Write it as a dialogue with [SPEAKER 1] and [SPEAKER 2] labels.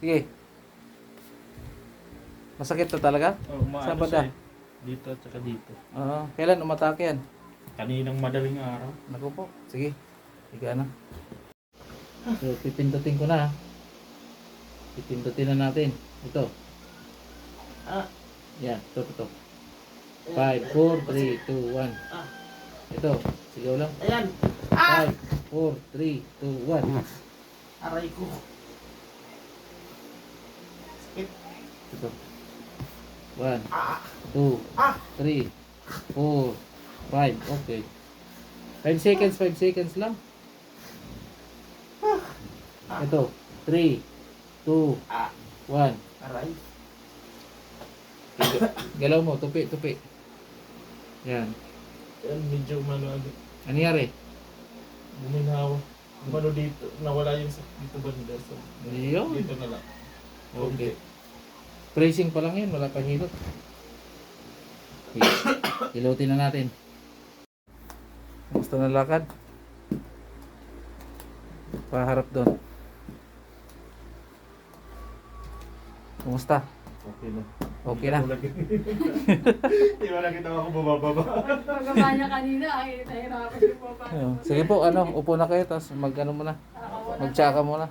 [SPEAKER 1] Sige. Masakit na talaga?
[SPEAKER 2] Oh,
[SPEAKER 1] Saan
[SPEAKER 2] umaano
[SPEAKER 1] ba
[SPEAKER 2] siya
[SPEAKER 1] da?
[SPEAKER 2] eh. Dito at saka dito.
[SPEAKER 1] Oo. Kailan umatake yan?
[SPEAKER 2] Kaninang madaling araw.
[SPEAKER 1] Naku po. Sige. Higa na. So, pipindutin ko na. Pipindutin na natin. Ito.
[SPEAKER 2] Ah.
[SPEAKER 1] Yan. Ito. 5, 4, 3, 2, 1. Ito. Sigaw lang.
[SPEAKER 2] Ayan.
[SPEAKER 1] 5, 4, 3, 2, 1.
[SPEAKER 2] Aray ko. Sakit.
[SPEAKER 1] Ito. 1, 2, 3, 4, 5. Okay. 5 seconds, 5 seconds lang. Ito. 3, 2, 1.
[SPEAKER 2] Aray.
[SPEAKER 1] Galaw mo. Tupi. Yan.
[SPEAKER 2] Ayan, medyo umano.
[SPEAKER 1] Ano nangyari?
[SPEAKER 2] Buminawa. Umano dito. Nawala yung sakit dito banda. So,
[SPEAKER 1] Yun.
[SPEAKER 2] dito na lang.
[SPEAKER 1] Okay. Pressing pa lang yan. Wala pa hilot. Hilotin na natin. Gusto na lakad? Paharap doon. Kumusta?
[SPEAKER 2] Okay na.
[SPEAKER 1] Okay na.
[SPEAKER 2] Di ba nakita ako bumababa?
[SPEAKER 3] Pagkaba niya kanina, ay nahirapan yung baba.
[SPEAKER 1] Sige po, upo na kayo, tapos mag-ano muna. Mag-tsaka muna.